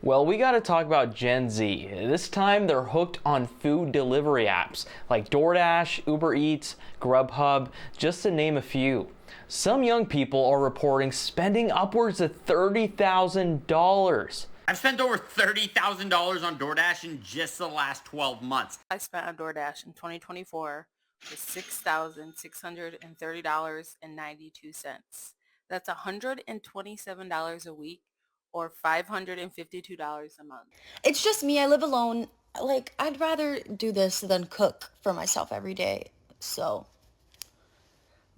Well, we got to talk about Gen Z. This time they're hooked on food delivery apps like DoorDash, Uber Eats, Grubhub, just to name a few. Some young people are reporting spending upwards of $30,000. I've spent over $30,000 on DoorDash in just the last 12 months. I spent on DoorDash in 2024 with $6,630.92. That's $127 a week or $552 a month. It's just me. I live alone. Like, I'd rather do this than cook for myself every day. So,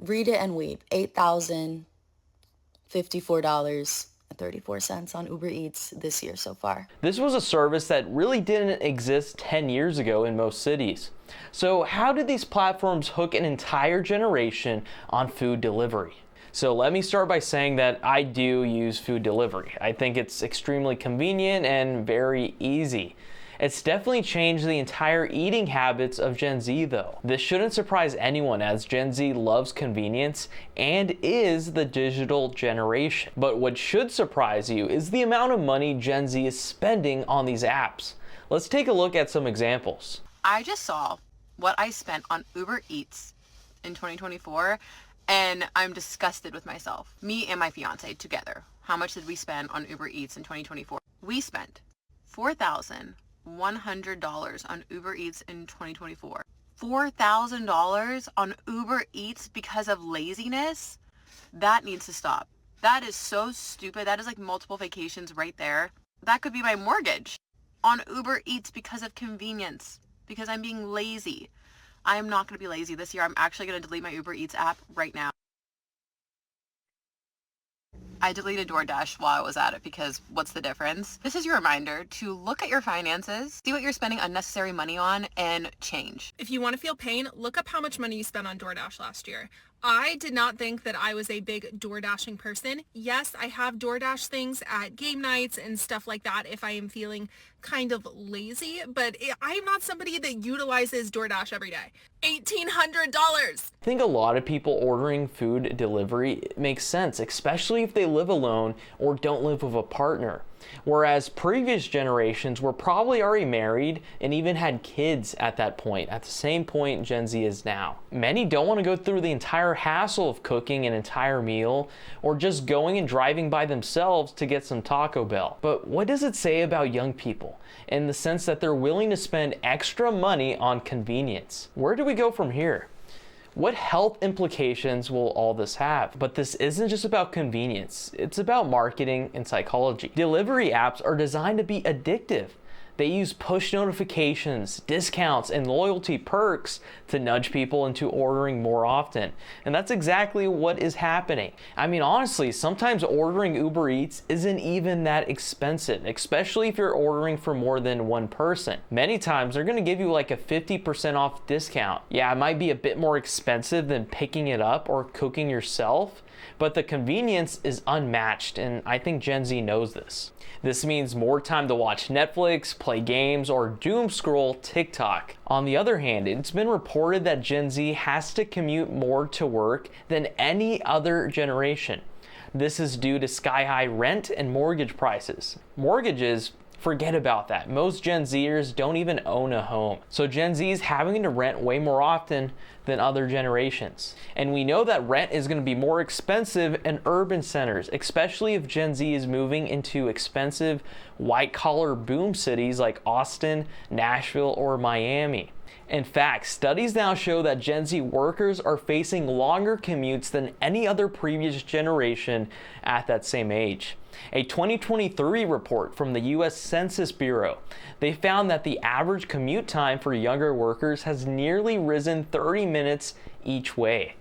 read it and weep. $8,054.34 on Uber Eats this year so far. This was a service that really didn't exist 10 years ago in most cities. So how did these platforms hook an entire generation on food delivery? So let me start by saying that I do use food delivery. I think it's extremely convenient and very easy. It's definitely changed the entire eating habits of Gen Z though. This shouldn't surprise anyone as Gen Z loves convenience and is the digital generation. But what should surprise you is the amount of money Gen Z is spending on these apps. Let's take a look at some examples. I just saw what I spent on Uber Eats in 2024 and I'm disgusted with myself. Me and my fiance together. How much did we spend on Uber Eats in 2024? We spent $4,100 on Uber Eats in 2024. $4,000 on Uber Eats because of laziness? That needs to stop. That is so stupid. That is like multiple vacations right there. That could be my mortgage. On Uber Eats because of convenience, because I'm being lazy. I am not going to be lazy this year. I'm actually going to delete my Uber Eats app right now. I deleted DoorDash while I was at it because what's the difference? This is your reminder to look at your finances, see what you're spending unnecessary money on, and change. If you want to feel pain, look up how much money you spent on DoorDash last year. I did not think that I was a big DoorDashing person. Yes, I have DoorDash things at game nights and stuff like that if I am feeling kind of lazy, but I am not somebody that utilizes DoorDash every day. $1,800. I think a lot of people ordering food delivery makes sense, especially if they live alone or don't live with a partner. Whereas previous generations were probably already married and even had kids at that point, at the same point Gen Z is now. Many don't want to go through the entire hassle of cooking an entire meal or just going and driving by themselves to get some Taco Bell. But what does it say about young people in the sense that they're willing to spend extra money on convenience? Where do we go from here? What health implications will all this have? But this isn't just about convenience, it's about marketing and psychology. Delivery apps are designed to be addictive. They use push notifications, discounts, and loyalty perks to nudge people into ordering more often. And that's exactly what is happening. I mean, honestly, sometimes ordering Uber Eats isn't even that expensive, especially if you're ordering for more than one person. Many times they're gonna give you like a 50% off discount. Yeah, it might be a bit more expensive than picking it up or cooking yourself, but the convenience is unmatched, and I think Gen Z knows this. This means more time to watch Netflix, play games, or doom scroll TikTok. On the other hand, it's been reported that Gen Z has to commute more to work than any other generation. This is due to sky-high rent and mortgage prices. Mortgages, forget about that. Most Gen Zers don't even own a home. So Gen Z is having to rent way more often than other generations. And we know that rent is going to be more expensive in urban centers, especially if Gen Z is moving into expensive white-collar boom cities like Austin, Nashville, or Miami. In fact, studies now show that Gen Z workers are facing longer commutes than any other previous generation at that same age. A 2023 report from the US Census Bureau, they found that the average commute time for younger workers has nearly risen 30 minutes each way,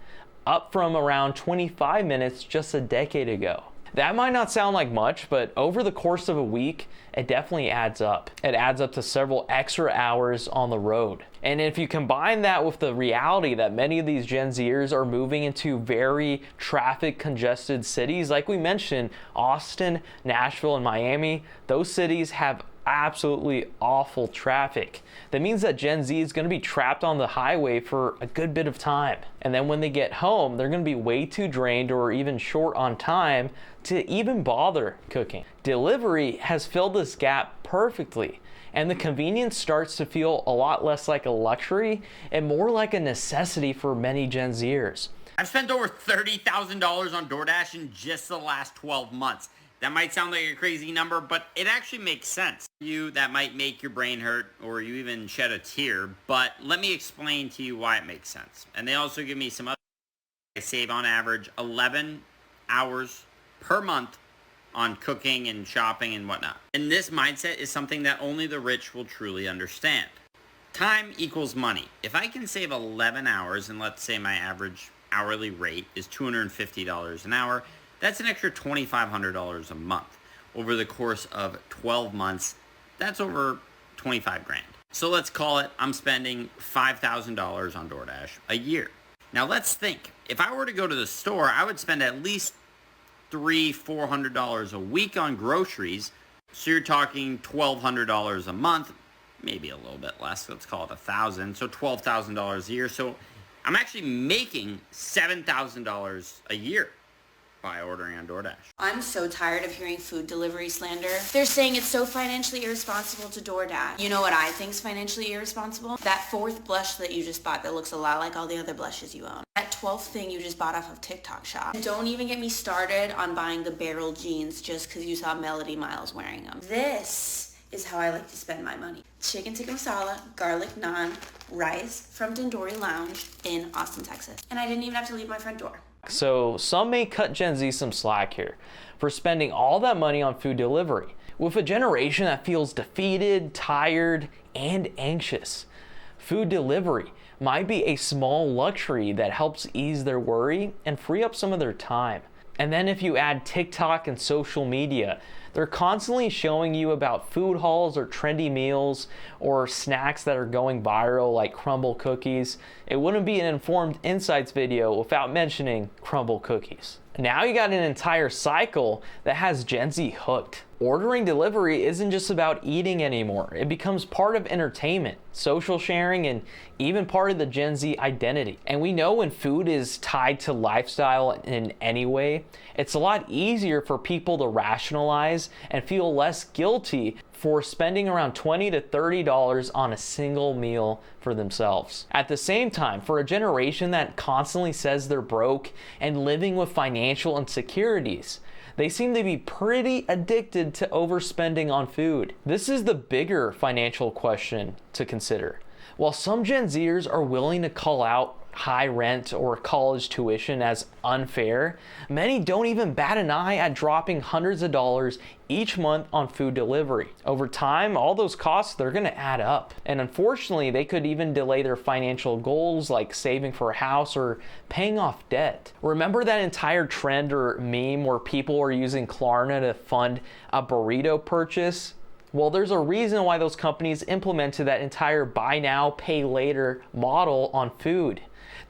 up from around 25 minutes just a decade ago. That might not sound like much, but over the course of a week, it definitely adds up. It adds up to several extra hours on the road. And if you combine that with the reality that many of these Gen Zers are moving into very traffic congested cities, like we mentioned, Austin, Nashville, and Miami, those cities have absolutely awful traffic. That means that Gen Z is going to be trapped on the highway for a good bit of time. And then when they get home, they're going to be way too drained or even short on time to even bother cooking. Delivery has filled this gap perfectly, and the convenience starts to feel a lot less like a luxury and more like a necessity for many Gen Zers. I've spent over $30,000 on DoorDash in just the last 12 months. That might sound like a crazy number, but it actually makes sense. That might make your brain hurt or you even shed a tear, but let me explain to you why it makes sense. And they also give me some other. I save on average 11 hours per month on cooking and shopping and whatnot. And this mindset is something that only the rich will truly understand. Time equals money. If I can save 11 hours, and let's say my average hourly rate is $250 an hour, that's an extra $2,500 a month. Over the course of 12 months, that's over 25 grand. So let's call it I'm spending $5,000 on DoorDash a year. Now let's think, if I were to go to the store, I would spend at least $300-$400 a week on groceries. So you're talking $1,200 a month, maybe a little bit less. Let's call it $1,000. So $12,000 a year. So I'm actually making $7,000 a year by ordering on DoorDash. I'm so tired of hearing food delivery slander. They're saying it's so financially irresponsible to DoorDash. You know what I think is financially irresponsible? That 4th blush that you just bought that looks a lot like all the other blushes you own. That 12th thing you just bought off of TikTok Shop. And don't even get me started on buying the barrel jeans just because you saw Melody Miles wearing them. This is how I like to spend my money. Chicken tikka masala, garlic naan, rice from Dindori Lounge in Austin, Texas. And I didn't even have to leave my front door. So some may cut Gen Z some slack here for spending all that money on food delivery, with a generation that feels defeated, tired, and anxious. Food delivery might be a small luxury that helps ease their worry and free up some of their time. And then if you add TikTok and social media, they're constantly showing you about food hauls or trendy meals or snacks that are going viral like crumble cookies. It wouldn't be an Informed Insights video without mentioning crumble cookies. Now you got an entire cycle that has Gen Z hooked. Ordering delivery isn't just about eating anymore. It becomes part of entertainment, social sharing, and even part of the Gen Z identity. And we know when food is tied to lifestyle in any way, it's a lot easier for people to rationalize and feel less guilty for spending around $20 to $30 on a single meal for themselves. At the same time, for a generation that constantly says they're broke and living with financial insecurities, they seem to be pretty addicted to overspending on food. This is the bigger financial question to consider. While some Gen Zers are willing to call out high rent or college tuition as unfair, many don't even bat an eye at dropping hundreds of dollars each month on food delivery. Over time, all those costs, they're gonna add up. And unfortunately, they could even delay their financial goals like saving for a house or paying off debt. Remember that entire trend or meme where people were using Klarna to fund a burrito purchase? Well, there's a reason why those companies implemented that entire buy now, pay later model on food.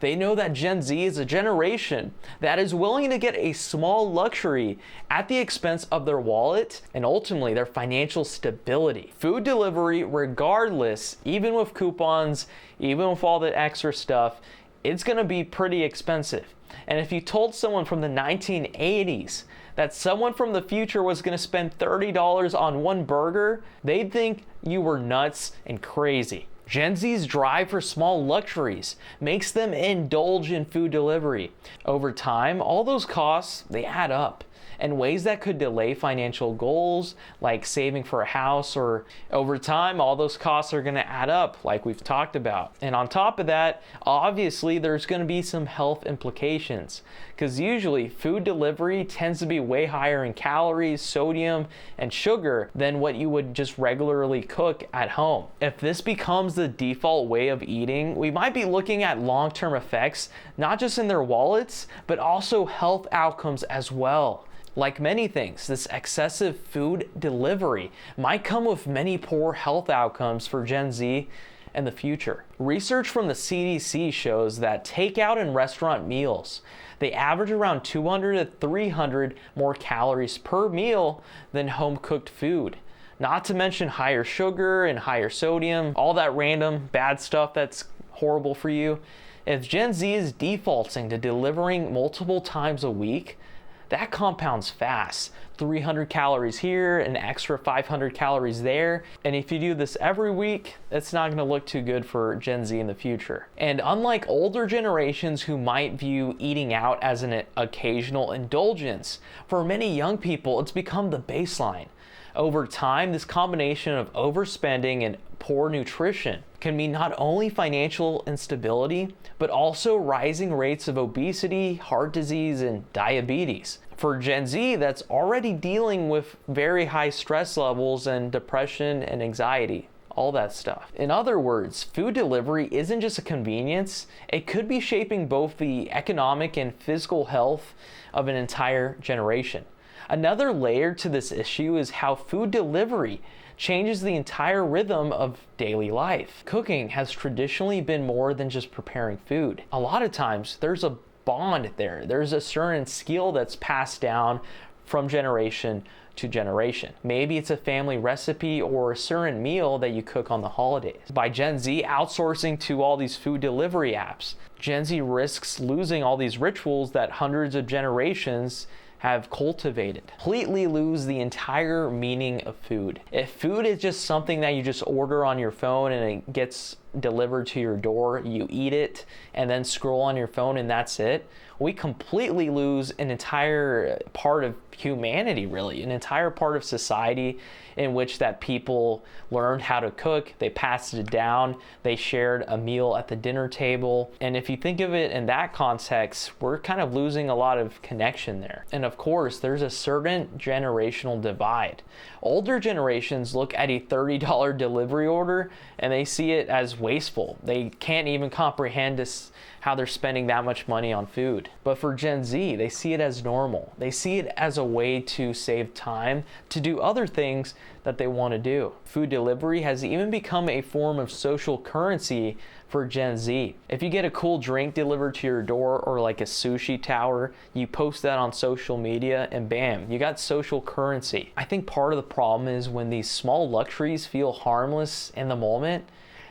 They know that Gen Z is a generation that is willing to get a small luxury at the expense of their wallet and ultimately their financial stability. Food delivery, regardless, even with coupons, even with all the extra stuff, it's gonna be pretty expensive. And if you told someone from the 1980s that someone from the future was gonna spend $30 on one burger, they'd think you were nuts and crazy. Gen Z's drive for small luxuries makes them indulge in food delivery. Over time, all those costs, they add up in ways that could delay financial goals like saving for a house, or over time, all those costs are gonna add up like we've talked about. And on top of that, obviously there's gonna be some health implications because usually food delivery tends to be way higher in calories, sodium, and sugar than what you would just regularly cook at home. If this becomes the default way of eating, we might be looking at long-term effects, not just in their wallets, but also health outcomes as well. Like many things, this excessive food delivery might come with many poor health outcomes for Gen Z in the future. Research from the CDC shows that takeout and restaurant meals, they average around 200 to 300 more calories per meal than home-cooked food. Not to mention higher sugar and higher sodium, all that random bad stuff that's horrible for you. If Gen Z is defaulting to delivering multiple times a week, that compounds fast. 300 calories here, an extra 500 calories there. And if you do this every week, it's not gonna look too good for Gen Z in the future. And unlike older generations who might view eating out as an occasional indulgence, for many young people, it's become the baseline. Over time, this combination of overspending and poor nutrition can mean not only financial instability, but also rising rates of obesity, heart disease, and diabetes. For Gen Z, that's already dealing with very high stress levels and depression and anxiety, all that stuff. In other words, food delivery isn't just a convenience, it could be shaping both the economic and physical health of an entire generation. Another layer to this issue is how food delivery changes the entire rhythm of daily life. Cooking has traditionally been more than just preparing food. A lot of times there's a bond there. There's a certain skill that's passed down from generation to generation. Maybe it's a family recipe or a certain meal that you cook on the holidays. By Gen Z outsourcing to all these food delivery apps, Gen Z risks losing all these rituals that hundreds of generations have cultivated. Completely lose the entire meaning of food. If food is just something that you just order on your phone and it gets delivered to your door, you eat it and then scroll on your phone and that's it, we completely lose an entire part of humanity, really, an entire part of society in which that people learned how to cook, they passed it down, they shared a meal at the dinner table. And if you think of it in that context, we're kind of losing a lot of connection there. And of course, there's a certain generational divide. Older generations look at a $30 delivery order and they see it as wasteful. They can't even comprehend this, how they're spending that much money on food. But for Gen Z, they see it as normal. They see it as a way to save time, to do other things that they want to do. Food delivery has even become a form of social currency for Gen Z. If you get a cool drink delivered to your door or like a sushi tower, you post that on social media and bam, you got social currency. I think part of the problem is when these small luxuries feel harmless in the moment,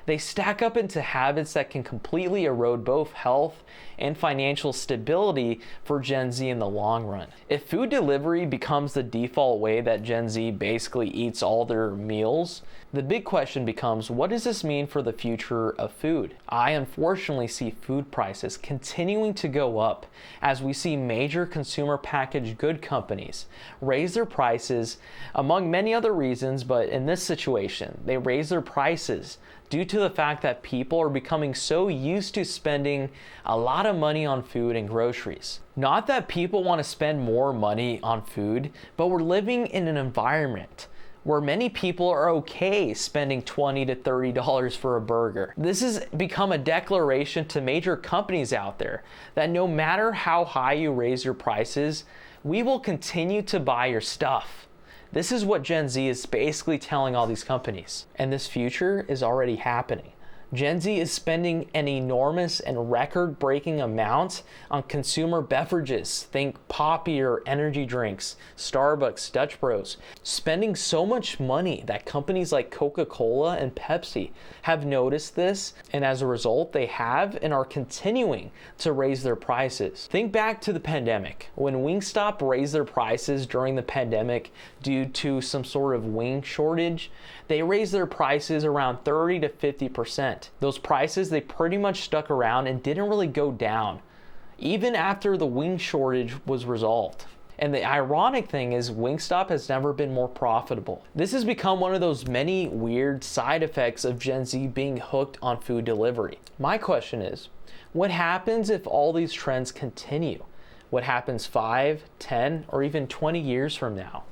they stack up into habits that can completely erode both health and financial stability for Gen Z in the long run. If food delivery becomes the default way that Gen Z basically eats all their meals, the big question becomes, what does this mean for the future of food? I unfortunately see food prices continuing to go up as we see major consumer packaged good companies raise their prices, among many other reasons, but in this situation, they raise their prices due to the fact that people are becoming so used to spending a lot of money on food and groceries. Not that people want to spend more money on food, but we're living in an environment where many people are okay spending $20 to $30 for a burger. This has become a declaration to major companies out there that no matter how high you raise your prices, we will continue to buy your stuff. This is what Gen Z is basically telling all these companies. And this future is already happening. Gen Z is spending an enormous and record-breaking amount on consumer beverages. Think Poppy or energy drinks, Starbucks, Dutch Bros. Spending so much money that companies like Coca-Cola and Pepsi have noticed this, and as a result, they have and are continuing to raise their prices. Think back to the pandemic. When Wingstop raised their prices during the pandemic due to some sort of wing shortage, they raised their prices around 30 to 50%. Those prices, they pretty much stuck around and didn't really go down, even after the wing shortage was resolved. And the ironic thing is Wingstop has never been more profitable. This has become one of those many weird side effects of Gen Z being hooked on food delivery. My question is, what happens if all these trends continue? What happens 5, 10, or even 20 years from now?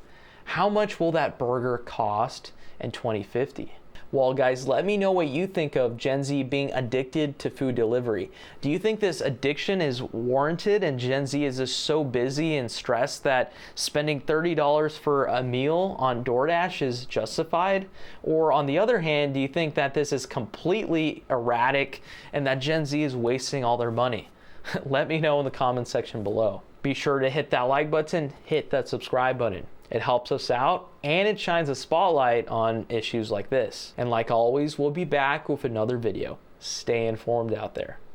How much will that burger cost in 2050? Well, guys, let me know what you think of Gen Z being addicted to food delivery. Do you think this addiction is warranted and Gen Z is just so busy and stressed that spending $30 for a meal on DoorDash is justified? Or on the other hand, do you think that this is completely erratic and that Gen Z is wasting all their money? Let me know in the comment section below. Be sure to hit that like button, hit that subscribe button. It helps us out, and it shines a spotlight on issues like this. And like always, we'll be back with another video. Stay informed out there.